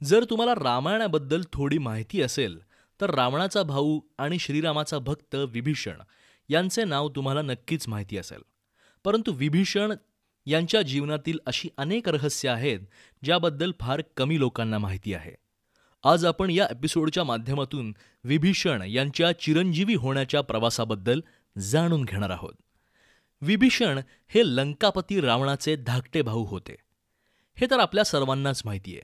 जर तुम्हाला रामायणाबद्दल थोडी माहिती असेल, तर रावणाचा भाऊ आणि श्रीरामाचा भक्त विभीषण यांचे नाव तुम्हाला नक्कीच माहिती असेल. परंतु विभीषण यांच्या जीवनातील अशी अनेक रहस्ये आहेत, ज्याबद्दल फार कमी लोकांना माहिती आहे. आज आपण या एपिसोडच्या माध्यमातून विभीषण यांच्या चिरंजीवी होण्याच्या प्रवासाबद्दल जाणून घेणार आहोत. विभीषण हे लंकापती रावणाचे धाकटे भाऊ होते. हे तर आपल्या सर्वांनाच माहिती आहे.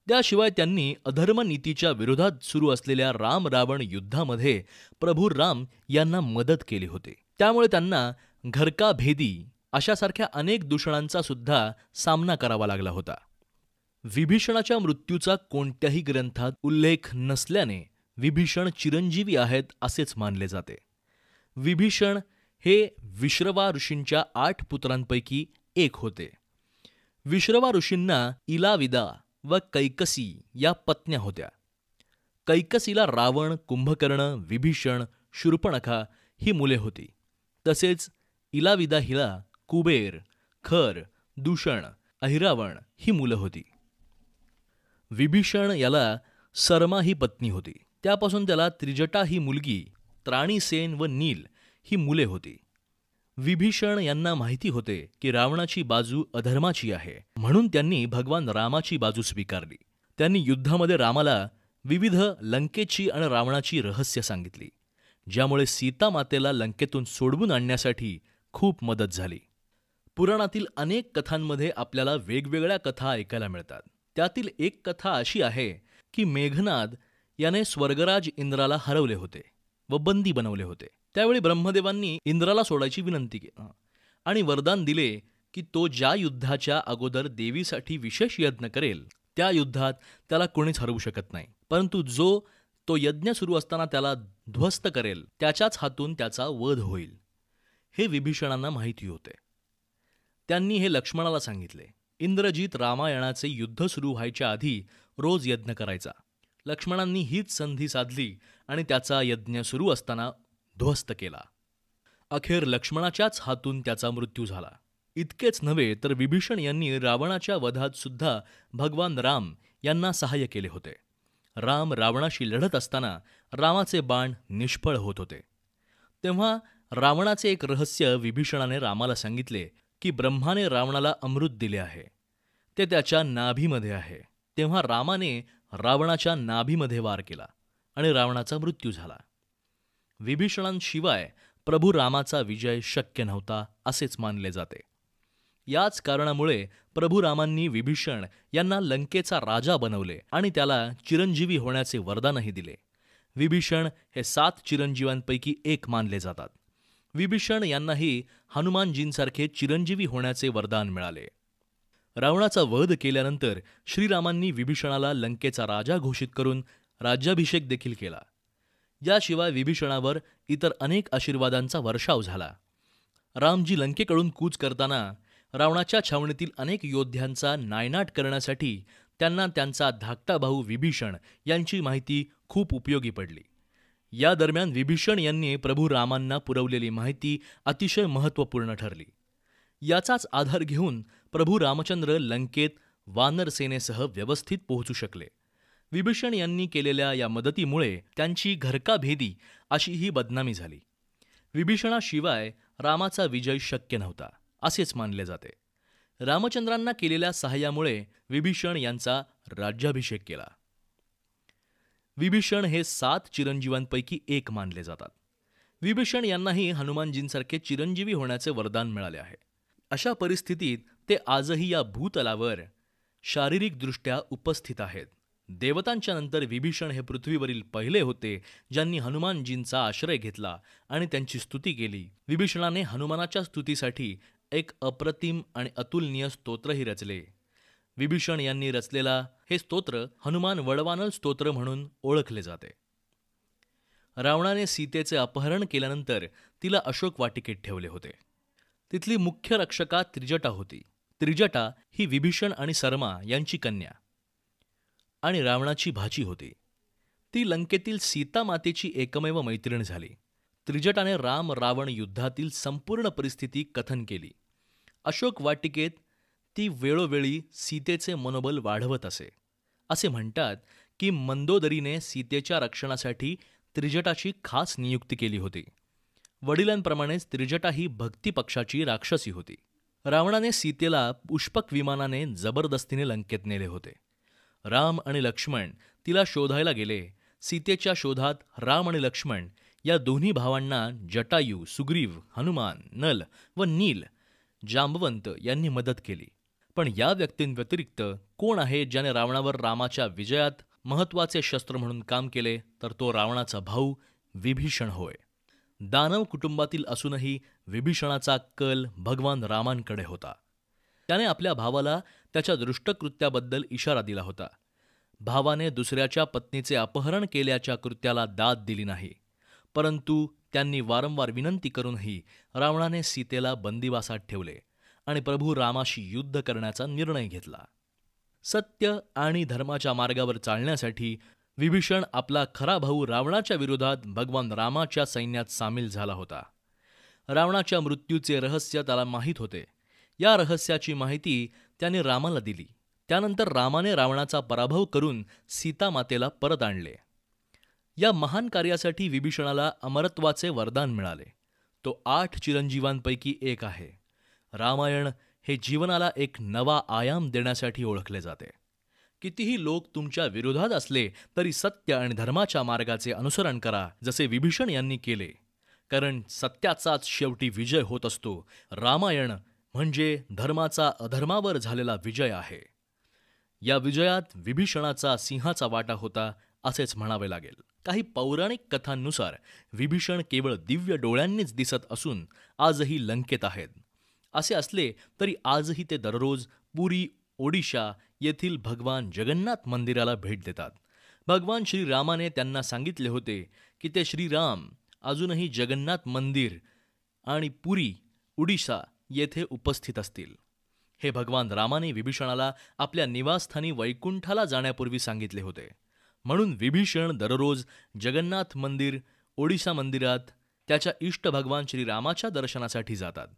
त्याशिवाय त्यांनी अधर्मनीतीच्या विरोधात सुरू असलेल्या राम रावण युद्धामध्ये प्रभू राम यांना मदत केली होती. त्यामुळे त्यांना घरका भेदी अशासारख्या अनेक दूषणांचा सुद्धा सामना करावा लागला होता. विभीषणाच्या मृत्यूचा कोणत्याही ग्रंथात उल्लेख नसल्याने विभीषण चिरंजीवी आहेत असेच मानले जाते. विभीषण हे विश्रवा ऋषींच्या 8 पुत्रांपैकी एक होते. विश्रवा ऋषींना इलाविदा व कैकसी या पत्न्या होत्या. कैकसीला रावण, कुंभकर्ण, विभीषण, शूर्पणखा ही मुले होती. तसेच इलाविदा हिला कुबेर, खर, दूषण, अहिरावण ही मुलं होती. विभीषण याला सरमा ही पत्नी होती. त्यापासून त्याला त्रिजटा ही मुलगी, त्राणीसेन व नील ही मुले होती. विभीषण यांना माहिती होते की रावणाची बाजू अधर्माची आहे, म्हणून त्यांनी भगवान रामाची बाजू स्वीकारली. त्यांनी युद्धामध्ये रामाला विविध लंकेची आणि रावणाची रहस्य सांगितली, ज्यामुळे सीता मातेला लंकेतून सोडवून आणण्यासाठी खूप मदत झाली. पुराणातील अनेक कथांमध्ये आपल्याला वेगवेगळ्या कथा ऐकायला मिळतात. त्यातील एक कथा अशी आहे की मेघनाद याने स्वर्गराज इंद्राला हरवले होते व बंदी बनवले होते. त्यावेळी ब्रह्मदेवांनी इंद्राला सोडायची विनंती केली आणि वरदान दिले की तो ज्या युद्धाच्या अगोदर देवीसाठी विशेष यज्ञ करेल, त्या युद्धात त्याला कोणीच हरवू शकत नाही. परंतु जो तो यज्ञ सुरू असताना त्याला ध्वस्त करेल, त्याच्याच हातून त्याचा वध होईल. हे विभीषणांना माहिती होते. त्यांनी हे लक्ष्मणाला सांगितले. इंद्रजित रामायणाचे युद्ध सुरू व्हायच्या आधी रोज यज्ञ करायचा. लक्ष्मणांनी हीच संधी साधली आणि त्याचा यज्ञ सुरू असताना ध्वस्त केला. अखेर लक्ष्मणाच्याच हातून त्याचा मृत्यू झाला. इतकेच नव्हे तर विभीषण यांनी रावणाच्या वधात सुद्धा भगवान राम यांना सहाय्य केले होते. राम रावणाशी लढत असताना रामाचे बाण निष्फळ होत होते. तेव्हा रावणाचे एक रहस्य विभीषणाने रामाला सांगितले की ब्रह्माने रावणाला अमृत दिले आहे, ते त्याच्या नाभीमध्ये आहे. तेव्हा रामाने रावणाच्या नाभीमध्ये वार केला आणि रावणाचा मृत्यू झाला. विभीषणांशिवाय प्रभू रामाचा विजय शक्य नव्हता असेच मानले जाते. याच कारणामुळे प्रभू रामांनी विभीषण यांना लंकेचा राजा बनवले आणि त्याला चिरंजीवी होण्याचे वरदानही दिले. विभीषण हे 7 चिरंजीवांपैकी एक मानले जातात. विभीषण यांनाही हनुमानजींसारखे चिरंजीवी होण्याचे वरदान मिळाले. रावणाचा वध केल्यानंतर श्रीरामांनी विभीषणाला लंकेचा राजा घोषित करून राज्याभिषेक देखील केला. याशिवाय विभीषणावर इतर अनेक आशीर्वादांचा वर्षाव झाला. रामजी लंकेकडून कूच करताना रावणाच्या छावणीतील अनेक योद्ध्यांचा नायनाट करण्यासाठी त्यांना त्यांचा धाकटा भाऊ विभीषण यांची माहिती खूप उपयोगी पडली. या दरम्यान विभीषण यांनी प्रभू रामांना पुरवलेली माहिती अतिशय महत्त्वपूर्ण ठरली. याचाच आधार घेऊन प्रभू रामचंद्र लंकेत वानर सेनेसह व्यवस्थित पोहोचू शकले. विभीषण यांनी केलेल्या या मदतीमुळे त्यांची घरकाभेदी अशी ही बदनामी झाली. विभीषणाशिवाय रामाचा विजय शक्य नव्हता असेच मानले जाते. रामचंद्रांना केलेल्या सहाय्यामुळे विभीषण यांचा राज्याभिषेक केला. विभीषण हे 7 चिरंजीवांपैकी एक मानले जातात. विभीषण यांनाही हनुमानजींसारखे चिरंजीवी होण्याचे वरदान मिळाले आहे. अशा परिस्थितीत ते आजही या भूतलावर शारीरिकदृष्ट्या उपस्थित आहेत. देवतांच्या नंतर विभीषण हे पृथ्वीवरील पहिले होते ज्यांनी हनुमानजींचा आश्रय घेतला आणि त्यांची स्तुती केली. विभीषणाने हनुमानाच्या स्तुतीसाठी एक अप्रतिम आणि अतुलनीय स्तोत्रही रचले. विभीषण यांनी रचलेला हे स्तोत्र हनुमान वडवानल स्तोत्र म्हणून ओळखले जाते. रावणाने सीतेचे अपहरण केल्यानंतर तिला अशोक वाटिकेत ठेवले होते. तिथली मुख्य रक्षका त्रिजटा होती. त्रिजटा ही विभीषण आणि सरमा यांची कन्या आणि रावणाची भाची होती. ती लंकेतील सीता मातेची एकमेव मैत्रीण झाली. त्रिजटाने राम रावण युद्धातील संपूर्ण परिस्थिती कथन केली. अशोक वाटिकेत ती वेळोवेळी सीतेचे मनोबल वाढवत असे असे म्हणतात की मंदोदरीने सीतेच्या रक्षणासाठी त्रिजटाची खास नियुक्ती केली होती. वडिलांप्रमाणेच त्रिजटा ही भक्ती पक्षाची राक्षसी होती. रावणाने सीतेला पुष्पक विमानाने जबरदस्तीने लंकेत नेले होते. राम आणि लक्ष्मण तिला शोधायला गेले. सीतेच्या शोधात राम आणि लक्ष्मण या दोन्ही भावांना जटायू, सुग्रीव, हनुमान, नल व नील, जांबवंत यांनी मदत केली. पण या व्यक्तींव्यतिरिक्त कोण आहे ज्याने रावणावर रामाच्या विजयात महत्त्वाचे शस्त्र म्हणून काम केले, तर तो रावणाचा भाऊ विभीषण होय. दानव कुटुंबातील असूनही विभीषणाचा कल भगवान रामांकडे होता. त्याने आपल्या भावाला त्याच्या दृष्टकृत्याबद्दल इशारा दिला होता. भावाने दुसऱ्याच्या पत्नीचे अपहरण केल्याच्या कृत्याला दाद दिली नाही, परंतु त्यांनी वारंवार विनंती करूनही रावणाने सीतेला बंदिवासात ठेवले आणि प्रभू रामाशी युद्ध करण्याचा निर्णय घेतला. सत्य आणि धर्माच्या मार्गावर चालण्यासाठी विभीषण आपला खरा भाऊ रावणाच्या विरोधात भगवान रामाच्या सैन्यात सामील झाला होता. रावणाच्या मृत्यूचे रहस्य त्याला माहीत होते. या रहस्याची माहिती त्याने रामाला दिली. त्यानंतर रामाने रावणाचा पराभव करून सीतामातेला परत आणले. या महान कार्यासाठी विभीषणाला अमरत्वाचे वरदान मिळाले. तो 8 चिरंजीवांपैकी एक आहे. रामायण हे जीवनाला एक नवा आयाम देण्यासाठी ओळखले जाते. कितीही लोक तुमच्या विरोधात असले तरी सत्य आणि धर्माच्या मार्गाचे अनुसरण करा, जसे विभीषण यांनी केले, कारण सत्याचाच शेवटी विजय होत असतो. रामायण म्हणजे धर्माचा अधर्मावर झालेला विजय आहे. या विजयात विभीषणाचा सिंहाचा वाटा होता असेच म्हणावे लागेल. काही पौराणिक कथांनुसार विभीषण केवळ दिव्य डोळ्यांनीच दिसत असून आजही लंकेत आहेत. असे असले तरी आजही ते दररोज पुरी, ओडिशा येथील भगवान जगन्नाथ मंदिराला भेट देतात. भगवान श्रीरामाने त्यांना सांगितले होते की ते श्रीराम अजूनही जगन्नाथ मंदिर आणि पुरी, ओडिशा येथे उपस्थित असतील. हे भगवान रामाने विभीषणाला आपल्या निवासस्थानी वैकुंठाला जाण्यापूर्वी सांगितले होते. म्हणून विभीषण दररोज जगन्नाथ मंदिर, ओडिशा मंदिरात त्याच्या इष्ट भगवान श्रीरामाच्या दर्शनासाठी जातात.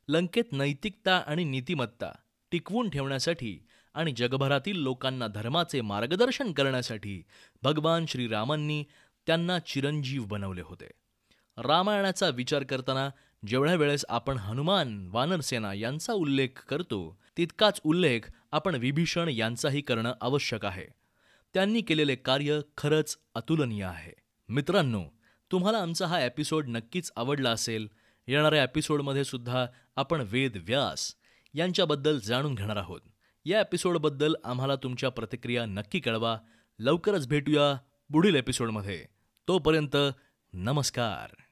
लंकेत नैतिकता आणि नीतिमत्ता टिकवून ठेवण्यासाठी आणि जगभरातील लोकांना धर्माचे मार्गदर्शन करण्यासाठी भगवान श्रीरामांनी त्यांना चिरंजीव बनवले होते. रामायणाचा विचार करताना जेवढ्या वेळेस आपण हनुमान, वानरसेना यांचा उल्लेख करतो, तितकाच उल्लेख आपण विभीषण यांचाही करणं आवश्यक आहे. त्यांनी केलेले कार्य खरंच अतुलनीय आहे. मित्रांनो, तुम्हाला आमचा हा एपिसोड नक्कीच आवडला असेल. येणाऱ्या एपिसोडमध्ये सुद्धा आपण वेद व्यास यांच्याबद्दल जाणून घेणार आहोत. या एपिसोडबद्दल आम्हाला तुमच्या प्रतिक्रिया नक्की कळवा. लवकरच भेटूया पुढील एपिसोडमध्ये. तोपर्यंत नमस्कार.